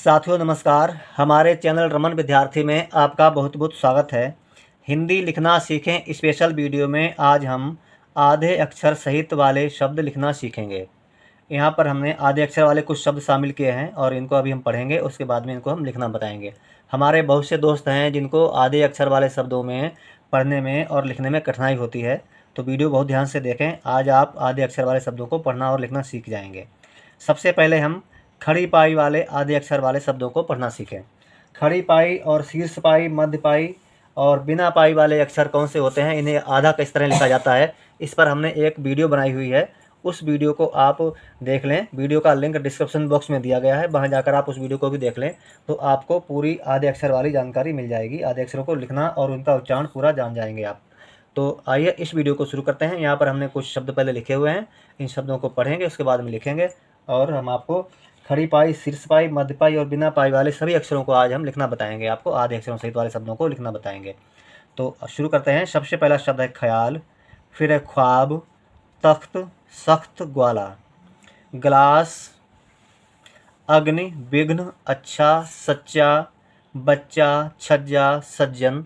साथियों नमस्कार। हमारे चैनल रमन विद्यार्थी में आपका बहुत बहुत स्वागत है। हिंदी लिखना सीखें स्पेशल वीडियो में आज हम आधे अक्षर सहित वाले शब्द लिखना सीखेंगे। यहाँ पर हमने आधे अक्षर वाले कुछ शब्द शामिल किए हैं और इनको अभी हम पढ़ेंगे, उसके बाद में इनको हम लिखना बताएंगे। हमारे बहुत से दोस्त हैं जिनको आधे अक्षर वाले शब्दों में पढ़ने में और लिखने में कठिनाई होती है, तो वीडियो बहुत ध्यान से देखें। आज आप आधे अक्षर वाले शब्दों को पढ़ना और लिखना सीख जाएंगे। सबसे पहले हम खड़ी पाई वाले आधे अक्षर वाले शब्दों को पढ़ना सीखें। खड़ी पाई और शीर्ष पाई, मध्य पाई और बिना पाई वाले अक्षर कौन से होते हैं, इन्हें आधा किस तरह लिखा जाता है, इस पर हमने एक वीडियो बनाई हुई है। उस वीडियो को आप देख लें। वीडियो का लिंक डिस्क्रिप्शन बॉक्स में दिया गया है, वहाँ जाकर आप उस वीडियो को भी देख लें तो आपको पूरी आधे अक्षर वाली जानकारी मिल जाएगी। आधे अक्षरों को लिखना और उनका उच्चारण पूरा जान जाएंगे आप। तो आइए इस वीडियो को शुरू करते हैं। यहाँ पर हमने कुछ शब्द पहले लिखे हुए हैं, इन शब्दों को पढ़ेंगे, उसके बाद में लिखेंगे और हम आपको खड़ी पाई, शीर्ष पाई, मध्य पाई और बिना पाई वाले सभी अक्षरों को आज हम लिखना बताएंगे। आपको आधे अक्षरों सहित वाले शब्दों को लिखना बताएंगे। तो शुरू करते हैं। सबसे पहला शब्द है ख्याल, फिर है ख्वाब, तख्त, सख्त, ग्वाला, गिलास, अग्नि, विघ्न, अच्छा, सच्चा, बच्चा, छज्जा, सज्जन।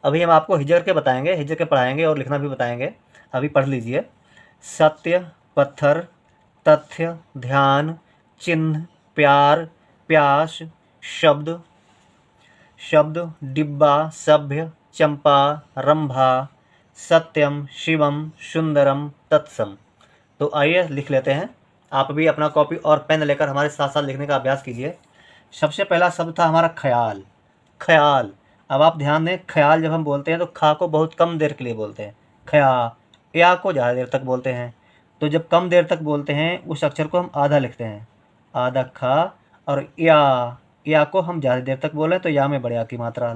अभी हम आपको हिजर के बताएंगे, हिजर के पढ़ाएंगे और लिखना भी बताएंगे। अभी पढ़ लीजिए। सत्य, पत्थर, तथ्य, ध्यान, चिन्ह, प्यार, प्यास, शब्द, डिब्बा, सभ्य, चंपा, रंभा, सत्यम, शिवम, सुंदरम, तत्सम। तो आइए लिख लेते हैं। आप भी अपना कॉपी और पेन लेकर हमारे साथ साथ लिखने का अभ्यास कीजिए। सबसे पहला शब्द था हमारा ख्याल। ख्याल। अब आप ध्यान दें, ख्याल जब हम बोलते हैं तो खा को बहुत कम देर के लिए बोलते हैं, ख्या। या को ज़्यादा देर तक बोलते हैं। तो जब कम देर तक बोलते हैं उस अक्षर को हम आधा लिखते हैं, आधा खा। और या को हम ज़्यादा देर तक बोलें तो या में बड़े आ की मात्रा,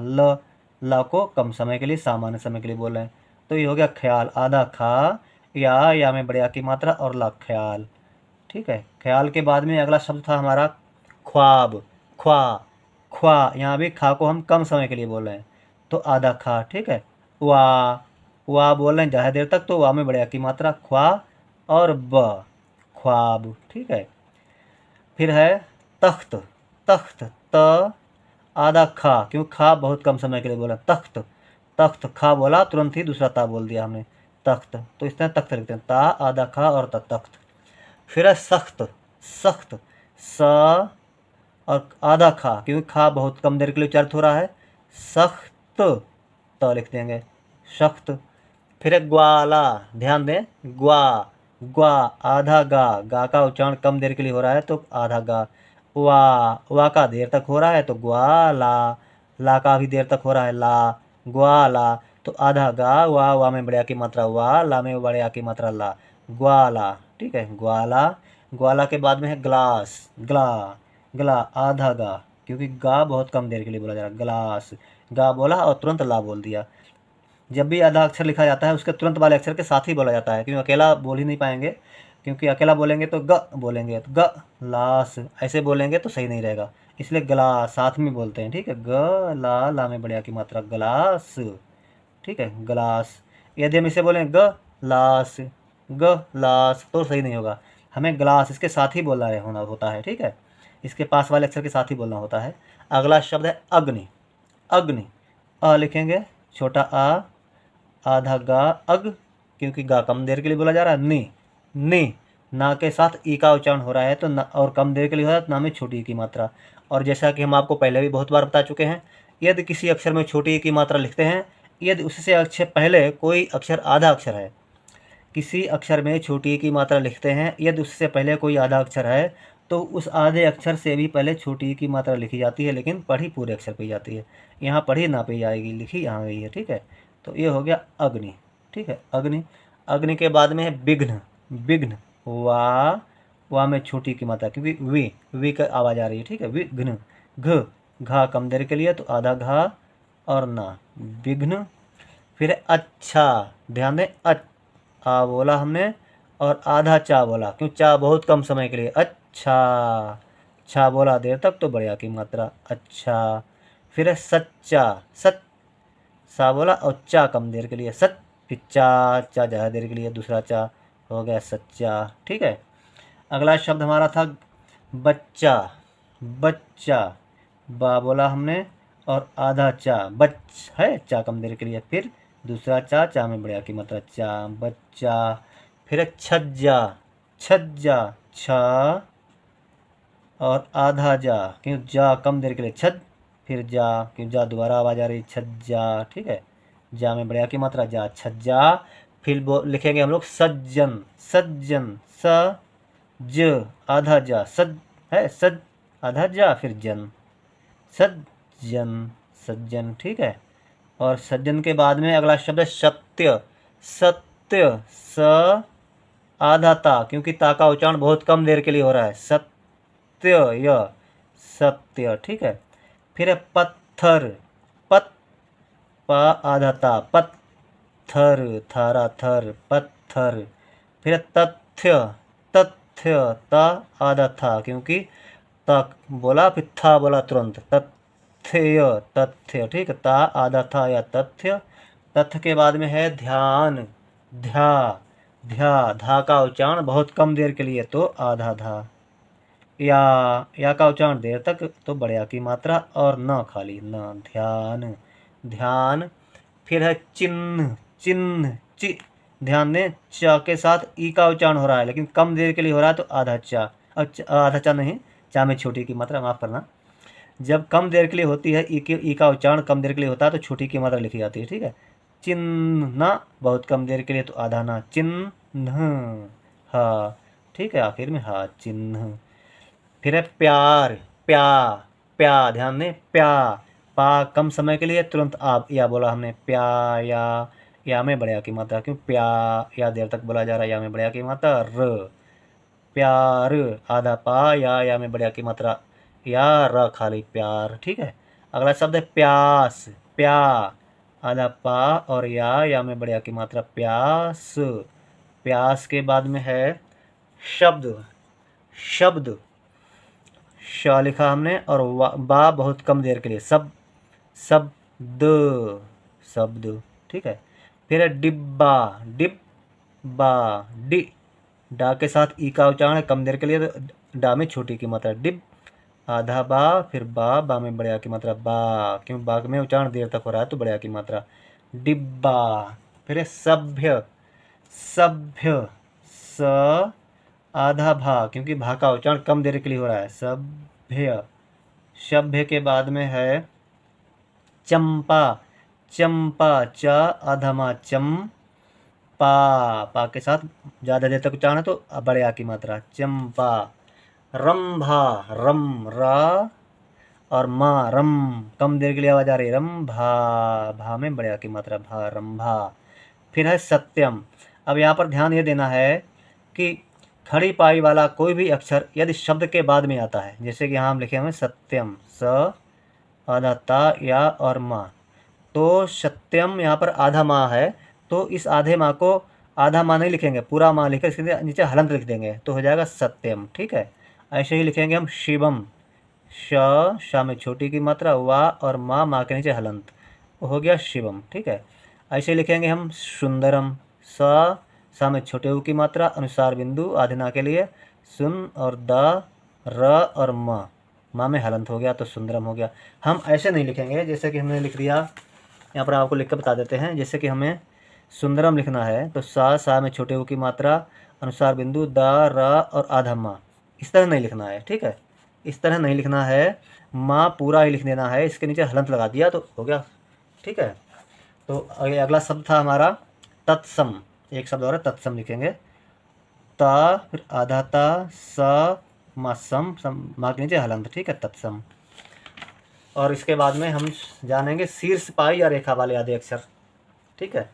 ल को कम समय के लिए, सामान्य समय के लिए बोलें। तो ये हो गया ख्याल, आधा खा, या में बड़े आ की मात्रा और ला, ख्याल। ठीक है। ख्याल के बाद में अगला शब्द था हमारा ख्वाब। ख्वा। यहाँ भी खा को हम कम समय के लिए बोल रहे हैं तो आधा खा। ठीक है। वाह बोल रहे हैं ज़्यादा देर तक तो वाह में बड़े आ की मात्रा, ख्वा और ब, ख्वाब। ठीक है। फिर है तख्त। त आधा खा, क्यों खा बहुत कम समय के लिए बोला, तख्त खा बोला तुरंत ही दूसरा ता बोल दिया हमने, तख्त। तो इस तरह तख्त लिखते हैं, ता आधा खा और तख्त। फिर है सख्त। स और आधा खा, क्योंकि खा बहुत कम देर के लिए उच्चारित हो रहा है, सख्त, त लिख देंगे, सख्त। फिर है ग्वाला। ध्यान दें, ग्वा आधा गा का उच्चारण कम देर के लिए हो रहा है तो आधा गा। वा का देर तक हो रहा है तो ग्वाला, ला का भी देर तक हो रहा है, ला, ग्वाला। तो आधा गा, वा में बड़े आ की मात्रा वा, ला में बड़े आ की मात्रा ला, ग्वाला। ठीक है। ग्वाला के बाद में है ग्लास। गला आधा गा, क्योंकि गा बहुत कम देर के लिए बोला जा रहा है, ग्लास। गा बोला और तुरंत ला बोल दिया। जब भी आधा अक्षर लिखा जाता है उसके तुरंत वाले अक्षर के साथ ही बोला जाता है, क्योंकि अकेला बोल ही नहीं पाएंगे, क्योंकि अकेला बोलेंगे तो ग बोलेंगे, तो ग लास ऐसे बोलेंगे तो सही नहीं रहेगा, इसलिए गला साथ में बोलते हैं। ठीक है। ग ला में बड़े आ की मात्रा, गलास। ठीक है, गलास। यदि हम इसे बोलें ग लास तो सही नहीं होगा, हमें ग्लास इसके साथ ही बोलना होना होता है। ठीक है, इसके पास वाले अक्षर के साथ ही बोलना होता है। अगला शब्द है अग्नि। अ लिखेंगे, छोटा आ, आधा गा, अग, क्योंकि गा कम देर के लिए बोला जा रहा है, नी ना के साथ ई का उच्चारण हो रहा है तो न, और कम देर के लिए हो रहा है तो ना में छोटी ई की मात्रा। और जैसा कि हम आपको पहले भी बहुत बार बता चुके हैं, यदि किसी अक्षर में छोटी ई की मात्रा लिखते हैं, यदि उससे अक्षर पहले कोई अक्षर आधा अक्षर है, किसी अक्षर में छोटी ई की मात्रा लिखते हैं, यदि उससे पहले कोई आधा अक्षर है तो उस आधे अक्षर से भी पहले छोटी ई की मात्रा लिखी जाती है, लेकिन पढ़ी पूरे अक्षर पे जाती है। यहाँ पढ़ी ना पे जाएगी, लिखी यहाँ गई है। ठीक है। तो ये हो गया अग्नि। ठीक है, अग्नि के बाद में है विघ्न। वाह में छोटी की मात्रा, क्योंकि वी का आवाज़ आ रही है। ठीक है। विघ्न। घा कम देर के लिए तो आधा घा और ना, विघ्न। फिर अच्छा। ध्यान दें, आ बोला हमने और आधा चा बोला, क्यों चा बहुत कम समय के लिए, अच्छा। छा बोला देर तक तो बड़े आ की मात्रा, अच्छा। फिर है सच्चा। सा बोला और चा कम देर के लिए, फिर चा ज़्यादा देर के लिए दूसरा चा, हो गया सच्चा। ठीक है। अगला शब्द हमारा था बच्चा। बा बोला हमने, और आधा चा बच है, चा कम देर के लिए, फिर दूसरा चा, चा में बढ़िया की मात्रा चा, बच्चा, फिर है छज्जा, छज्जा, छ और आधा जा, क्यों जा कम देर के लिए छज, फिर जा, क्यों जा दोबारा आवाज आ रही, छज्जा, ठीक है, जा में बढ़िया की मात्रा जा, छज्जा, फिर लिखेंगे हम लोग सज्जन, सज्जन, स ज आधा जा, सज है, सज आधा जा, फिर जन, सज्जन, सज्जन, ठीक है। और सज्जन के बाद में अगला शब्द है सत्य, सत्य, स आधा ता, क्योंकि ता का उच्चारण बहुत कम देर के लिए हो रहा है, सत्य, य सत्य, ठीक है। फिर है पत्थर, पत पा आधा ता, पत्थर, थारा थर, पत्थर। फिर है तथ्य, तथ्य, ता आधा था, क्योंकि तक बोला फिर था बोला तुरंत, तथ्य, तथ्य, ठीक है, ता आधा था या तथ्य। तथ्य के बाद में है ध्यान, ध्या, ध्या, धा का उच्चारण बहुत कम देर के लिए तो आधा धा। या का उच्चारण देर तक तो बढ़िया की मात्रा, और न खाली न, ध्यान, ध्यान। फिर है चिन्ह, चिन्ह, चि, ध्यान दें च के साथ ई का उच्चारण हो रहा है, लेकिन कम देर के लिए हो रहा है तो आधा चा, आधा चा नहीं, चा में छोटी की मात्रा, माफ करना। जब कम देर के लिए होती है ई का उच्चारण कम देर के लिए होता है तो छोटी की मात्रा लिखी जाती है, ठीक है। चिन्ह बहुत कम देर के लिए तो आधा ना, चिन्ह, हा, ठीक है, आखिर में हा, चिन्ह। फिर है प्यार, प्या, प्या, ध्यान दें प्या, पा कम समय के लिए तुरंत आप या बोला हमने, प्या, या में बढ़िया की मात्रा, क्यों प्या या देर तक बोला जा रहा है, या में बढ़िया की मात्रा, र, प्यार आधा पा, या में बढ़िया की मात्रा, या र खाली प्यार, ठीक है। अगला शब्द है प्यास, प्या आधा पा और या में बढ़िया की मात्रा, प्यास, प्यास के बाद में है शब्द, शब्द, श लिखा हमने और बा बहुत कम देर के लिए, सब, शब्द, शब्द, ठीक है। फिर है डिब्बा, डिब्बा, डि, डा के साथ ई का उच्चारण है कम देर के लिए तो डा में छोटी की मात्रा, डिब आधा बा, फिर बा में बढ़िया की मात्रा, बा, क्यों बा में उच्चारण देर तक हो रहा है तो बढ़िया की मात्रा, डिब्बा। फिर है सभ्य, सभ्य, स आधा भा, क्योंकि भा का उच्चारण कम देर के लिए हो रहा है, सभ्य। सभ्य के बाद में है चंपा, चंपा, च आधा मा, चम, पा के साथ ज़्यादा देर तक उच्चारण है तो बड़े आ की मात्रा, चंपा। रंभा, रम, रा और मा, रम कम देर के लिए आवाज आ रही है, रम भा में बड़े आ की मात्रा, भा, रंभा। फिर है सत्यम। अब यहाँ पर ध्यान ये देना है कि खड़ी पाई वाला कोई भी अक्षर यदि शब्द के बाद में आता है, जैसे कि यहाँ हम लिखे हुए सत्यम, स आधा ता या और माँ, तो सत्यम यहाँ पर आधा माँ है तो इस आधे माँ को आधा माँ नहीं लिखेंगे, पूरा माँ लिखकर इसके नीचे हलंत लिख देंगे तो हो जाएगा सत्यम, ठीक है। ऐसे ही लिखेंगे हम शिवम, शा में छोटी की मात्रा, वा और माँ के नीचे हलंत, हो गया शिवम, ठीक है। ऐसे लिखेंगे हम सुंदरम, सा में छोटे ऊ की मात्रा, अनुसार बिंदु आधे ना के लिए, सुन और द, र और माँ में हलंत हो गया तो सुंदरम हो गया। हम ऐसे नहीं लिखेंगे जैसे कि हमने लिख दिया, यहाँ पर आपको लिख कर बता देते हैं। जैसे कि हमें सुंदरम लिखना है तो सा में छोटे ऊ की मात्रा, अनुसार बिंदु, द, र और आधा माँ, इस तरह नहीं लिखना है, ठीक है, इस तरह नहीं लिखना है, माँ पूरा ही लिख देना है, इसके नीचे हलंत लगा दिया तो हो गया, ठीक है। तो अगला शब्द था हमारा तत्सम, एक शब्द और है तत्सम लिखेंगे, ता फिर आधा ता, स मा, सम माँ के नीचे हलंत, ठीक है, तत्सम। और इसके बाद में हम जानेंगे शीर्ष पाई या रेखा वाले आधे अक्षर, ठीक है।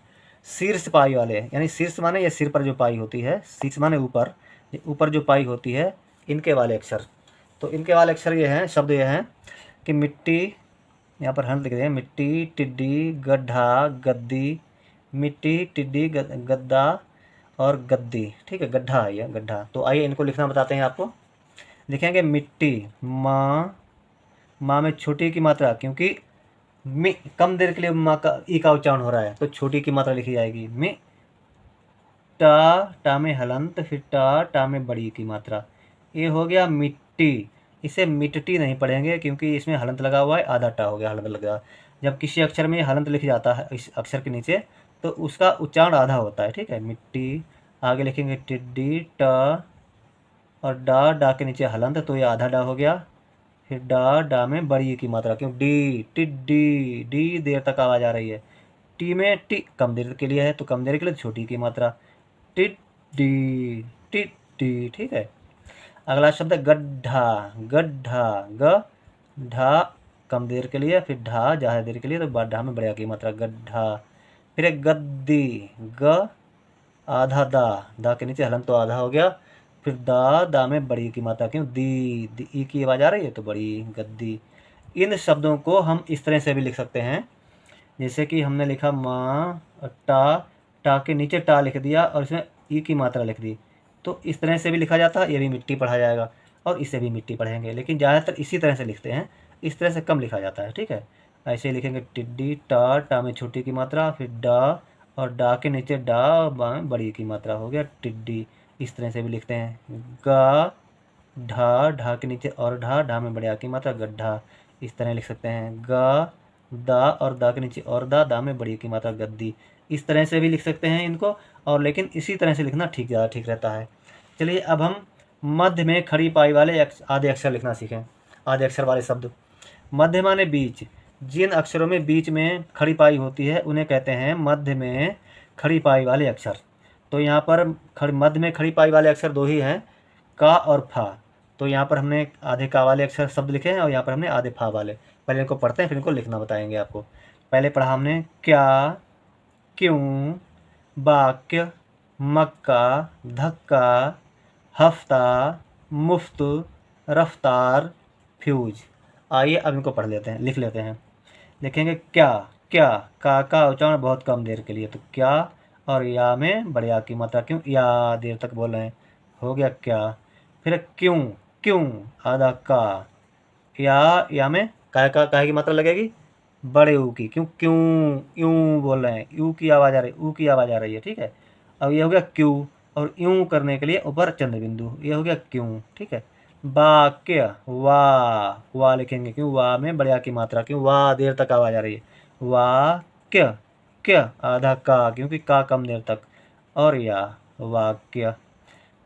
शीर्ष पाई वाले यानी शीर्ष माने ये सिर पर जो पाई होती है, शीर्ष माने ऊपर, ऊपर जो पाई होती है, इनके वाले अक्षर। तो इनके वाले अक्षर ये हैं, शब्द ये हैं कि मिट्टी, यहाँ पर हंस लिख दें, मिट्टी, टिड्डी, गड्ढा, गद्दी, मिट्टी, टिड्डी, गद्दा और गद्दी, ठीक है, गड्ढा है यह, गड्ढा। तो आइए इनको लिखना बताते हैं आपको। लिखेंगे मिट्टी, माँ में छोटी की मात्रा, क्योंकि मी कम देर के लिए माँ का ई का उच्चारण हो रहा है तो छोटी की मात्रा लिखी जाएगी, मी, टा में हलंत, फिर टा में बड़ी की मात्रा, ये हो गया मिट्टी। इसे मिट्टी नहीं पढ़ेंगे क्योंकि इसमें हलंत लगा हुआ है, आधा टा हो गया हलंत लगा। जब किसी अक्षर में हलंत लिख जाता है इस अक्षर के नीचे तो उसका उच्चारण आधा होता है, ठीक है। मिट्टी, आगे लिखेंगे टिड्डी, ट और डा, डा के नीचे हलंत तो ये आधा डा हो गया। फिर डा, डा में बड़ी ई की मात्रा, क्यों डी, टिड्डी, डी देर तक आवाज़ आ रही है। टी में टी कम देर के लिए है तो कम देर के लिए छोटी की मात्रा, टिड्डी, टिड्डी, ठीक है। अगला शब्द है गड्ढा, गड्ढा, ग ढा कम देर के लिए, फिर ढा ज़्यादा देर के लिए तो ढा में बड़ा की मात्रा, गड्ढा। फिर एक गद्दी, ग आधा दा, दा के नीचे हलन तो आधा हो गया। फिर दा, दा में बड़ी की मात्रा, क्यों दी, दी ई की आवाज़ आ रही है तो बड़ी, गद्दी। इन शब्दों को हम इस तरह से भी लिख सकते हैं, जैसे कि हमने लिखा माँ, टा, टा के नीचे टा लिख दिया और इसमें ई की मात्रा लिख दी, तो इस तरह से भी लिखा जाता है। ये भी मिट्टी पढ़ा जाएगा और इसे भी मिट्टी पढ़ेंगे, लेकिन ज़्यादातर इसी तरह से लिखते हैं, इस तरह से कम लिखा जाता है, ठीक है। ऐसे लिखेंगे टिड्डी, टा, टा में छोटी की मात्रा, फिर डा और डा के नीचे डा, बा में बड़ी की मात्रा हो गया टिड्डी। इस तरह से भी लिखते हैं। गा, ढा, ढा के नीचे और ढा, ढा में बड़ी की मात्रा, गड्ढा। इस तरह लिख सकते हैं। गा, दा और दा के नीचे और दा, दा में बड़ी की मात्रा, गद्दी। इस तरह से भी लिख सकते हैं इनको, और लेकिन इसी तरह से लिखना ज़्यादा ठीक रहता है। चलिए अब हम मध्य में खड़ी पाई वाले आधे अक्षर लिखना सीखें। आधे अक्षर वाले शब्द, मध्य माने बीच, जिन अक्षरों में बीच में खड़ी पाई होती है उन्हें कहते हैं मध्य में खड़ी पाई वाले अक्षर। तो यहाँ पर मध्य में खड़ी पाई वाले अक्षर दो ही हैं, का और फा। तो यहाँ पर हमने आधे का वाले अक्षर शब्द लिखे हैं और यहाँ पर हमने आधे फा वाले। पहले इनको पढ़ते हैं फिर इनको लिखना बताएंगे आपको। पहले पढ़ा हमने क्या, क्यों, वाक्य, मक्का, धक्का, हफ्ता, मुफ्त, रफ्तार, फ्यूज। आइए अब इनको पढ़ लेते हैं, लिख लेते हैं। लिखेंगे क्या, क्या का उच्चारण बहुत कम देर के लिए, तो क्या और या में बड़े आ की मात्रा, क्यों या देर तक बोल रहे हैं, हो गया क्या। फिर क्यों, क्यों आधा का, या में का की मात्रा लगेगी बड़े ऊ की, क्यों क्यों यूं बोल रहे हैं, यू की आवाज़ आ रही है, ऊ की आवाज़ आ रही है, ठीक है। अब ये हो गया क्यों, और यूं करने के लिए ऊपर चंद्र बिंदु, ये हो गया क्यों, ठीक है। वाक्य, वाह लिखेंगे, क्यों वाह में बड़े आ की मात्रा, क्यों वाह देर तक आवाज़ आ रही है, वाक्य, क्या आधा का क्योंकि का कम देर तक, और या वाक्य।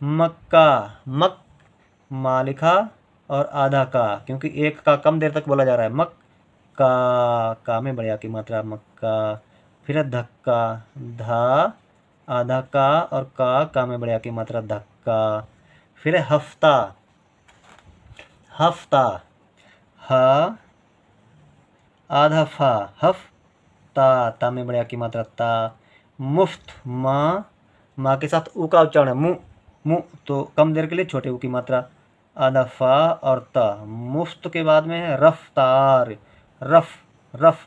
मक्का, मक माँ लिखा और आधा का क्योंकि एक का कम देर तक बोला जा रहा है, मक का में बड़े आ की मात्रा, मक्का। फिर धक्का, धा आधा का और का में बड़े आ की मात्रा, धक्का। फिर हफ्ता, हफ्ता, ह आधा फा, हफ्ता, ता में बड़े आ की मात्रा, ता। मुफ्त, माँ के साथ ऊ का उच्चारण है, मुँह, मुँह तो कम देर के लिए छोटे ऊ की मात्रा, आधा फा और ता। मुफ्त के बाद में है रफ्तार, रफ, रफ,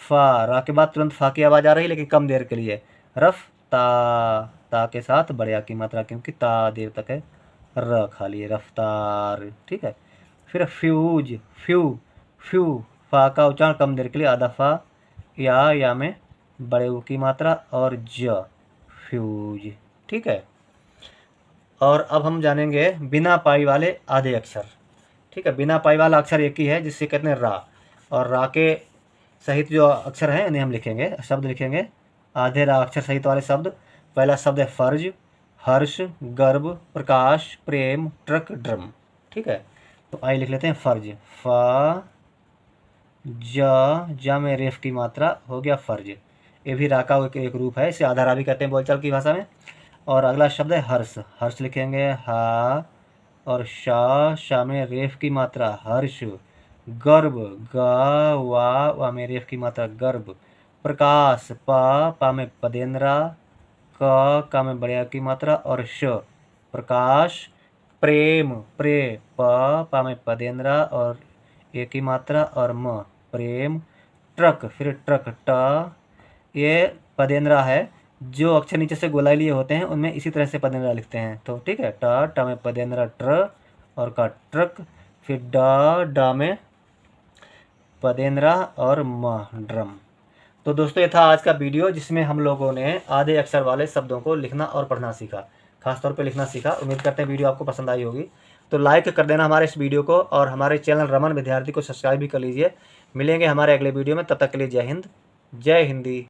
फा, रा के बाद तुरंत फा की आवाज़ आ रही है लेकिन कम देर के लिए, रफ ता के साथ बड़े आ की मात्रा क्योंकि ता देर तक है, र खाली रफ्तार, ठीक है। फिर फ्यूज, फ्यू फा का उच्चारण कम देर के लिए, आधा फा, या में बड़े ऊ की मात्रा और ज, फ्यूज, ठीक है। और अब हम जानेंगे बिना पाई वाले आधे अक्षर, ठीक है। बिना पाई वाला अक्षर एक ही है जिससे कहते हैं रा, और रा के सहित जो अक्षर हैं उन्हें हम लिखेंगे, शब्द लिखेंगे आधे रा अक्षर सहित वाले शब्द। पहला शब्द है फर्ज, हर्ष, गर्व, प्रकाश, प्रेम, ट्रक, ड्रम, ठीक है। तो आइए लिख लेते हैं फर्ज, फा जा में रेफ की मात्रा, हो गया फर्ज। ये भी रा का एक रूप है, इसे आधा रा भी कहते हैं बोलचाल की भाषा में। और अगला शब्द है हर्ष, हर्ष लिखेंगे हा और शा में रेफ की मात्रा, हर्ष। गर्व, गा वा में रेफ की मात्रा, गर्व। प्रकाश, पा में पदेंद्रा, का में बड़े की मात्रा और श, प्रकाश। प्रेम, पा में पदेंद्रा और एक की मात्रा और म, प्रेम। ट्रक, फिर ट्रक, टा ये पदेंद्रा है, जो अक्षर नीचे से गोलाई लिए होते हैं उनमें इसी तरह से पदेंद्रा लिखते हैं, तो ठीक है। टा में पदेंद्रा, ट्र और का ट्रक। फिर डा में पदेंद्रा और म, ड्रम। तो दोस्तों ये था आज का वीडियो जिसमें हम लोगों ने आधे अक्षर वाले शब्दों को लिखना और पढ़ना सीखा, खासतौर पे लिखना सीखा। उम्मीद करते हैं वीडियो आपको पसंद आई होगी। तो लाइक कर देना हमारे इस वीडियो को, और हमारे चैनल रमन विद्यार्थी को सब्सक्राइब भी कर लीजिए। मिलेंगे हमारे अगले वीडियो में, तब तक के लिए जय हिंद, जय हिंदी।